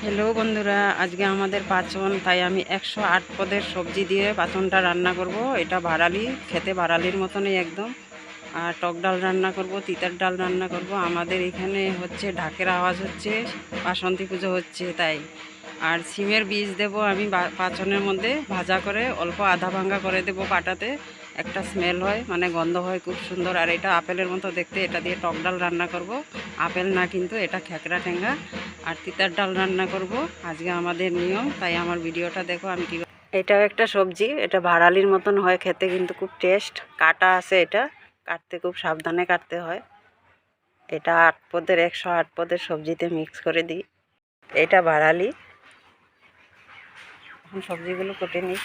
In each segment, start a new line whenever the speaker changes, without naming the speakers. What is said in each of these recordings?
Hello বন্ধুরা, আজকে আমাদের পাঁচন, তাই আমি 108 পদের সবজি দিয়ে পাঁচনটা রান্না করব। এটা ভাড়ালি, খেতে ভাড়ালির মতনই একদম। আর টক ডাল রান্না করব, তিতার ডাল রান্না করব। আমাদের এখানে হচ্ছে ঢাকের আওয়াজ হচ্ছে, বাসন্তী পুজো হচ্ছে তাই। আর সিমের বীজ দেব আমি পাঁচনের মধ্যে ভাজা করে, অল্প আধা ভাঙ্গা করে দেব পাটাতে। একটা স্মেল হয়, মানে গন্ধ হয় খুব সুন্দর। আর এটা আপেলের মতো দেখতে, এটা দিয়ে টক ডাল রান্না করব। আপেল না কিন্তু, এটা খেকড়া ঠেঙ্গা। আর তিতার ডাল রান্না করব, আজকে আমাদের নিয়ম। তাই আমার ভিডিওটা দেখো আমি কী। এটাও একটা সবজি, এটা ভাড়ালির মতন হয় খেতে, কিন্তু খুব টেস্ট। কাটা আছে, এটা কাটতে খুব সাবধানে কাটতে হয়। এটা 8 পদের 108 পদের সবজিতে মিক্স করে দিই। এটা ভাড়ালি। এখন সবজিগুলো কেটে নিই।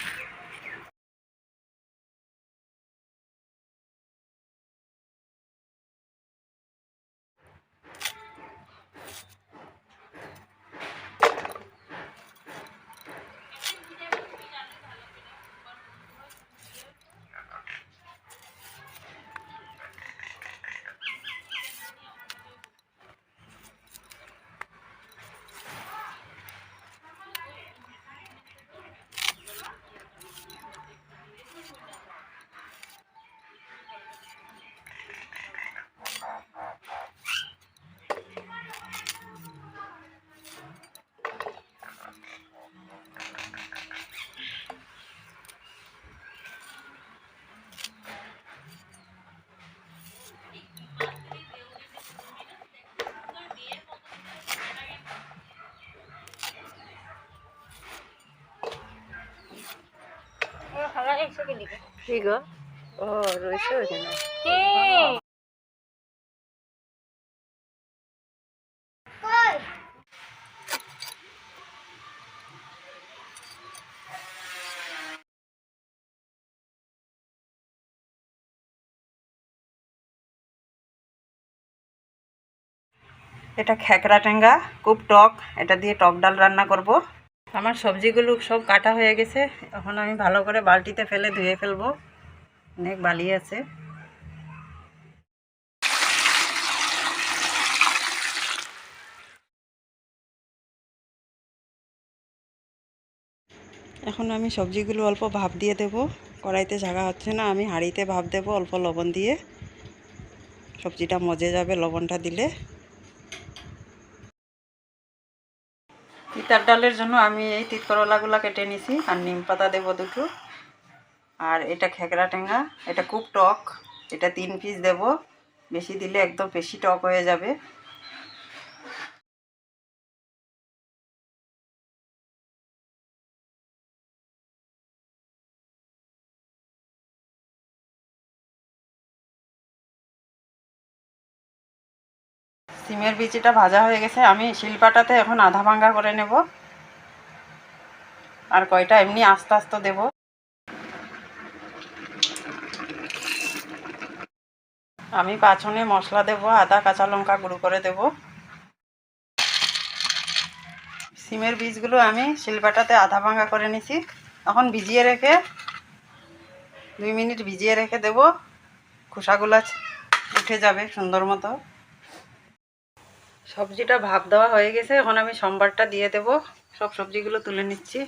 কি গো? ও রয়েছে ওইখানে। এটা খেকড়া টেঙ্গা, খুব টক। এটা দিয়ে টক ডাল রান্না করব। আমার সবজিগুলো সব কাটা হয়ে গেছে। এখন আমি ভালো করে বালতিতে ফেলে ধুয়ে ফেলবো, অনেক বালি আছে। এখন আমি সবজিগুলো অল্প ভাপ দিয়ে দেব। কড়াইতে জাগা হচ্ছে না, আমি হাঁড়িতে ভাপ দেব অল্প লবণ দিয়ে। সবজিটা মজে যাবে লবণটা দিলে। তিতার ডালের জন্য আমি এই তিত করলাগুলো কেটে নিছি, আর নিম পাতা দেবো 2টো। আর এটা খেকড়া টেঙ্গা, এটা খুব টক। এটা 3 পিস দেব, বেশি দিলে একদম বেশি টক হয়ে যাবে। সিমের বিচিটা ভাজা হয়ে গেছে, আমি শিলপাটাতে এখন আধা ভাঙ্গা করে নেব। আর কয়টা এমনি আস্তে আস্তে দেব। আমি পাঁচনে মশলা দেব, আদা কাঁচা লঙ্কা গুঁড়ো করে দেব। সিমের বীজগুলো আমি শিলপাটাতে আধা ভাঙ্গা করে নিছি। এখন ভিজিয়ে রেখে 2 মিনিট ভিজিয়ে রেখে দেব, খোসাগুলো উঠে যাবে সুন্দর মতো। সবজিটা ভাপ দেওয়া হয়ে গেছে, এখন আমি সম্বারটা দিয়ে দেব। সব সবজিগুলো তুলে নিচ্ছি।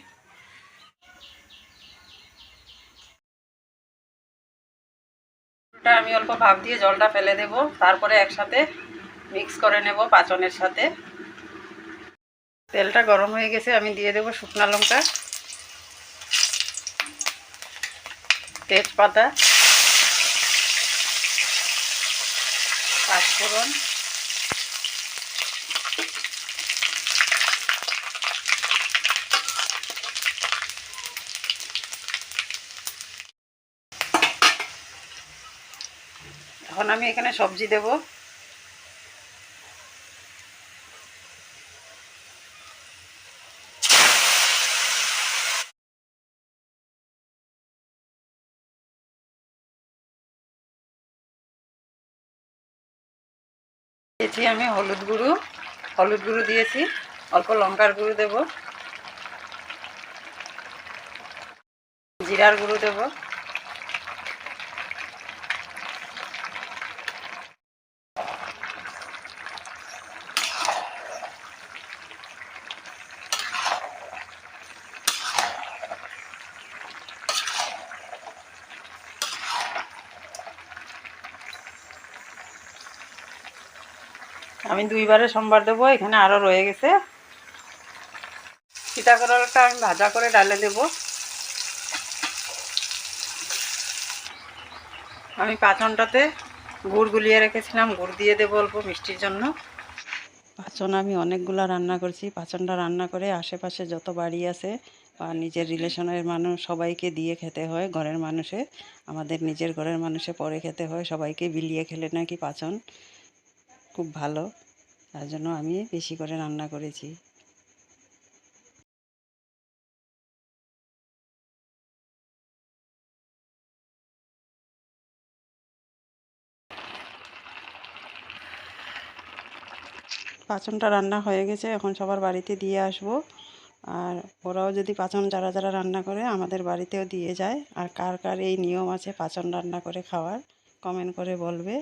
আমি অল্প ভাপ দিয়ে জলটা ফেলে দেব, তারপরে একসাথে মিক্স করে নেব পাঁচনের সাথে। তেলটা গরম হয়ে গেছে, আমি দিয়ে দেব শুকনো লঙ্কা, তেজপাতা, পাঁচফোড়ন, এখন আমি এখানে সবজি দেব। দিয়েছি আমি হলুদ গুঁড়ো দিয়েছি, অল্প লঙ্কার গুঁড়ো দেব, জিরার গুঁড়ো দেব, আমি দুইবারে সোমবার দেবো, এখানে আরও রয়ে গেছে। সীতা করলাটা আমি ভাজা করে ডালে দেব। আমি পাঁচনটাতে গুড় গুলিয়ে রেখেছিলাম, গুড় দিয়ে দেবো অল্প মিষ্টির জন্য। পাঁচন আমি অনেকগুলো রান্না করছি। পাঁচনটা রান্না করে আশেপাশে যত বাড়ি আছে বা নিজের রিলেশনের মানুষ সবাইকে দিয়ে খেতে হয়। ঘরের মানুষে, আমাদের নিজের ঘরের মানুষে পরে খেতে হয়। সবাইকে বিলিয়ে খেলে নাকি পাচন খুব ভালো, তার জন্য আমি বেশি করে রান্না করেছি। পাঁচনটা রান্না হয়ে গেছে, এখন সবার বাড়িতে দিয়ে আসবো। আর ওরাও যদি পাঁচন যারা যারা রান্না করে আমাদের বাড়িতেও দিয়ে যায়। আর কার কার এই নিয়ম আছে পাঁচন রান্না করে খাওয়ার, কমেন্ট করে বলবে।